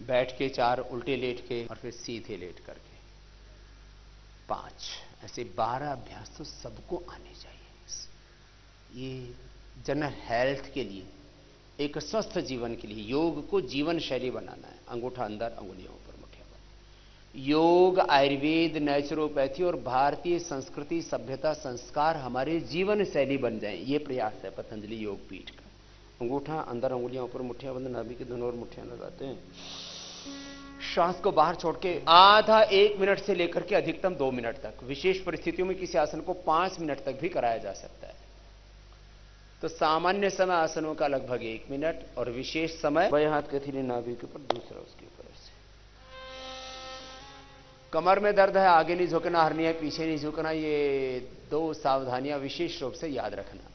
बैठ के 4, उल्टे लेट के और फिर सीधे लेट करके 5, ऐसे 12 अभ्यास तो सबको आने चाहिए। ये जनरल हेल्थ के लिए, एक स्वस्थ जीवन के लिए योग को जीवन शैली बनाना है। अंगूठा अंदर, अंगुलियों पर, मुठ्ठियां बंद। योग, आयुर्वेद, नेचुरोपैथी और भारतीय संस्कृति, सभ्यता, संस्कार हमारे जीवन शैली बन जाएं, ये प्रयास है पतंजलि योग पीठ का। अंगूठा अंदर, अंगुलियां ऊपर, मुठ्ठियां बंद, नाभि के दोनों ओर मुठ्ठियां लगाते हैं। श्वास को बाहर छोड़ के आधा 1 मिनट से लेकर के अधिकतम 2 मिनट तक, विशेष परिस्थितियों में किसी आसन को 5 मिनट तक भी कराया जा सकता है। तो सामान्य समय आसनों का लगभग 1 मिनट और विशेष समय बाएं हाथ के हथेली नाभि के ऊपर, दूसरा उसके ऊपर ऐसे। कमर में दर्द है, आगे नहीं झुकना, हरनी है, पीछे नहीं झुकना, ये 2 सावधानियां विशेष रूप से याद रखना।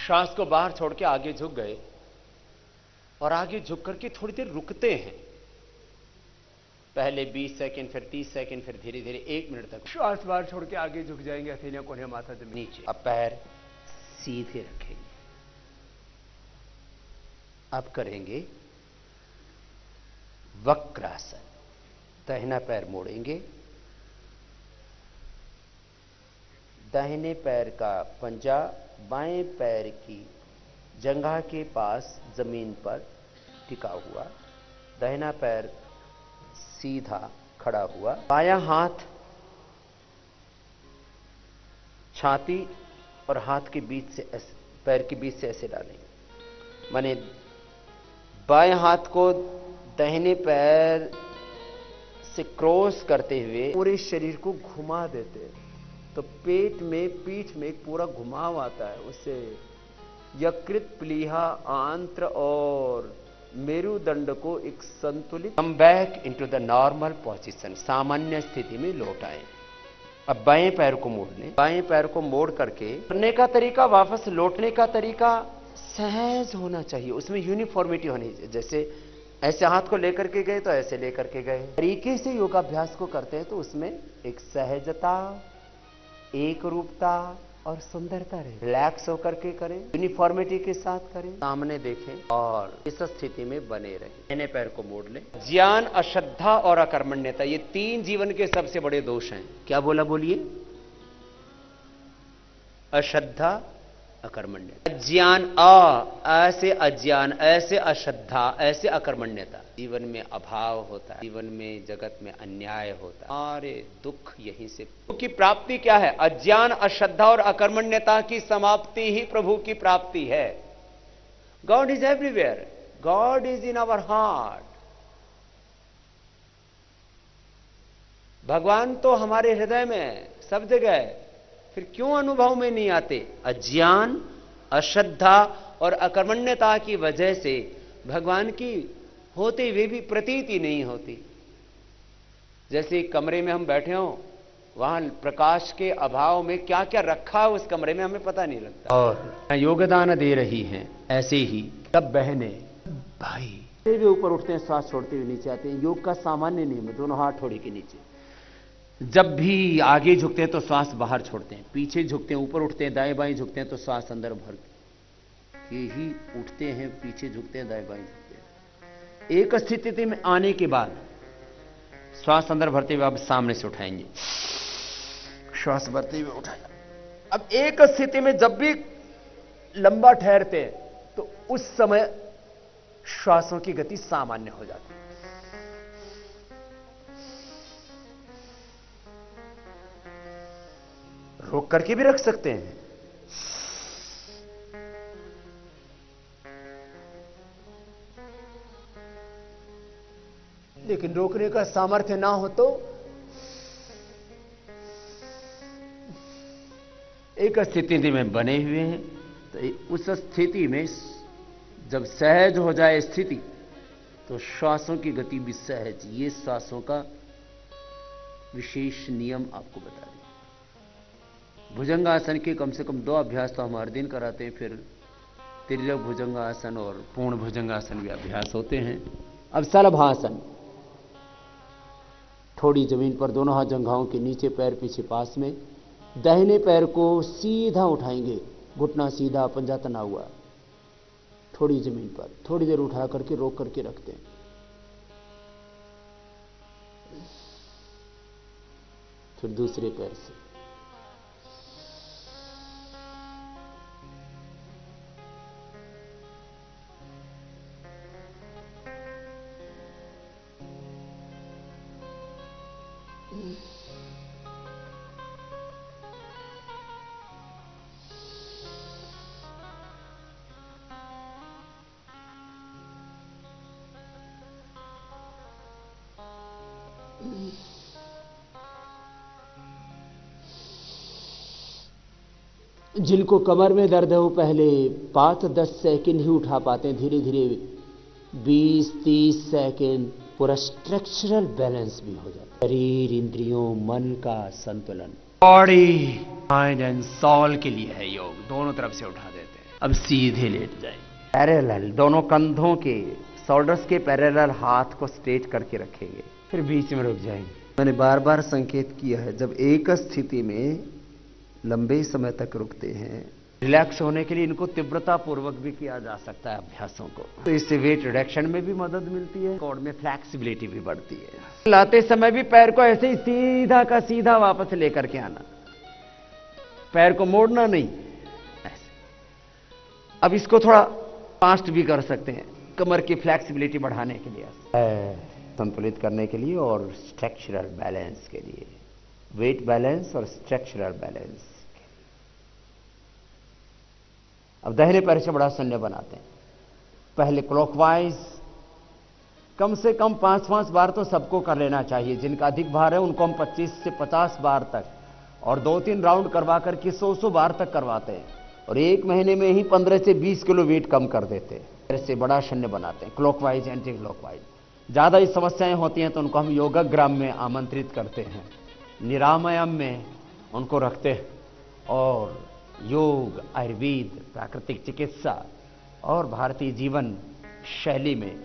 श्वास को बाहर छोड़ के आगे झुक गए और आगे झुक करके थोड़ी देर रुकते हैं। पहले 20 सेकंड, फिर 30 सेकंड, फिर धीरे धीरे 1 मिनट तक श्वास बाहर छोड़ के आगे झुक जाएंगे, हथेलियां कोने, माथा जमीन नीचे। अब पैर सीधे रखेंगे। अब करेंगे वक्रासन। दाहिना पैर मोड़ेंगे, दाहिने पैर का पंजा बाएं पैर की जंघा के पास जमीन पर टिका हुआ, दाहिना पैर सीधा खड़ा हुआ, बायां हाथ छाती और हाथ के बीच से ऐसे, पैर के बीच से ऐसे डालेंगे। माने बाएं हाथ को दाहिने पैर से क्रॉस करते हुए पूरे शरीर को घुमा देते हैं, तो पेट में, पीठ में एक पूरा घुमाव आता है। उससे यकृत, प्लीहा, आंत्र और मेरुदंड को एक संतुलित, come back into the normal position, सामान्य स्थिति में लौट आए। अब बाएं पैर को मोड़ लें। बाएं पैर को मोड़ करके करने का तरीका, वापस लौटने का तरीका सहज होना चाहिए, उसमें यूनिफॉर्मिटी होनी चाहिए। जैसे ऐसे हाथ को लेकर के गए तो ऐसे लेकर के गए, तरीके से योगाभ्यास को करते हैं तो उसमें एक सहजता, एक रूपता और सुंदरता रहे। रिलैक्स होकर के करें, यूनिफॉर्मिटी के साथ करें, सामने देखें और इस स्थिति में बने रहें। दाहिने पैर को मोड़ लें। ज्ञान, अश्रद्धा और अकर्मण्यता, ये 3 जीवन के सबसे बड़े दोष हैं। क्या बोला, बोलिए? अश्रद्धा, अकर्मण्यता। अज्ञान, ऐसे अज्ञान, ऐसे अश्रद्धा, ऐसे अकर्मण्यता, जीवन में अभाव होता है, जीवन में, जगत में अन्याय होता है। अरे दुख यहीं से। प्रभु की प्राप्ति क्या है? अज्ञान, अश्रद्धा और अकर्मण्यता की समाप्ति ही प्रभु की प्राप्ति है। God is everywhere, God is in our heart. भगवान तो हमारे हृदय में है, सब जगह है, फिर क्यों अनुभव में नहीं आते? अज्ञान, अश्रद्धा और अकर्मण्यता की वजह से भगवान की होते हुए भी प्रतीति नहीं होती। जैसे कमरे में हम बैठे हों, वहां प्रकाश के अभाव में क्या क्या रखा है उस कमरे में हमें पता नहीं लगता, और योगदान दे रही हैं। ऐसे ही सब बहनें, भाई भी ऊपर उठते हैं, श्वास छोड़ते हुए नीचे आते हैं। योग का सामान्य नियम है, दोनों हाथ थोड़ी के नीचे। जब भी आगे झुकते हैं तो श्वास बाहर छोड़ते हैं, पीछे झुकते हैं, ऊपर उठते हैं, दाएं बाएं झुकते हैं तो श्वास अंदर भर के ही उठते हैं, पीछे झुकते हैं, दाएं बाएं झुकते हैं। एक स्थिति में आने के बाद श्वास अंदर भरते हुए अब सामने से उठाएंगे, श्वास भरते हुए उठाएंगे। अब एक स्थिति में जब भी लंबा ठहरते हैं तो उस समय श्वासों की गति सामान्य हो जाती है। रोक करके भी रख सकते हैं। लेकिन रोकने का सामर्थ्य ना हो तो एक स्थिति में बने हुए हैं, तो उस स्थिति में जब सहज हो जाए स्थिति, तो श्वासों की गति भी सहज। ये श्वासों का विशेष नियम आपको बता दें। भुजंगासन के कम से कम 2 अभ्यास तो हम हर दिन कराते हैं, फिर तिर्यक भुजंगासन और पूर्ण भुजंगासन भी अभ्यास होते हैं। अब शलभासन, थोड़ी जमीन पर दोनों हाथ जंघाओं के नीचे, पैर पीछे पास में, दाहिने पैर को सीधा उठाएंगे, घुटना सीधा, पंजा तना हुआ, थोड़ी जमीन पर थोड़ी देर उठा करके रोक करके रखते हैं। फिर दूसरे पैर से जिनको कमर में दर्द है वो पहले 5-10 सेकंड ही उठा पाते हैं, धीरे धीरे 20-30 सेकंड, पूरा स्ट्रक्चरल बैलेंस भी हो जाता है। शरीर, इंद्रियों, मन का संतुलन, बॉडी, माइंड एंड सोल के लिए है योग। दोनों तरफ से उठा देते हैं। अब सीधे लेट जाएंगे, पैरेलल, दोनों कंधों के, शोल्डर्स के पैरेलल हाथ को स्ट्रेट करके रखेंगे, फिर बीच में रुक जाएंगे। मैंने बार बार संकेत किया है, जब एक स्थिति में लंबे समय तक रुकते हैं, रिलैक्स होने के लिए इनको तीव्रता पूर्वक भी किया जा सकता है अभ्यासों को। तो इससे वेट रिडक्शन में भी मदद मिलती है, कोड में फ्लैक्सिबिलिटी भी बढ़ती है। लाते समय भी पैर को ऐसे ही सीधा का सीधा वापस लेकर के आना, पैर को मोड़ना नहीं, ऐसे। अब इसको थोड़ा फास्ट भी कर सकते हैं, कमर की फ्लैक्सिबिलिटी बढ़ाने के लिए, संतुलित करने के लिए और स्ट्रक्चरल बैलेंस के लिए, वेट बैलेंस और स्ट्रक्चरल बैलेंस। अब दाहिने पैर से बड़ा शून्य बनाते हैं। पहले क्लॉकवाइज कम से कम 5-5 बार तो सबको कर लेना चाहिए। जिनका अधिक भार है उनको हम 25 से 50 बार तक और 2-3 राउंड करवा करके 100 बार तक करवाते हैं, और 1 महीने में ही 15 से 20 किलो वेट कम कर देते हैं। पैर से बड़ा शून्य बनाते हैं, क्लॉकवाइज, एंटी क्लॉकवाइज। ज्यादा ही समस्याएं होती हैं तो उनको हम योगाग्राम में आमंत्रित करते हैं, निरामयम में उनको रखते हैं, और योग, आयुर्वेद, प्राकृतिक चिकित्सा और भारतीय जीवन शैली में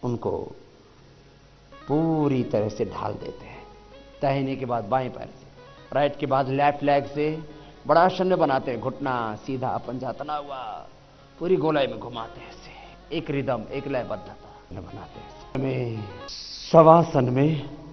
उनको पूरी तरह से ढाल देते हैं। दाहिने के बाद बाएं पैर से, राइट के बाद लेफ्ट लेग से बड़ा शून्य बनाते हैं, घुटना सीधा, पंजा तना हुआ, पूरी गोलाई में घुमाते हैं ऐसे, एक रिदम, एक लयबद्धता बनाते हैं। शवासन में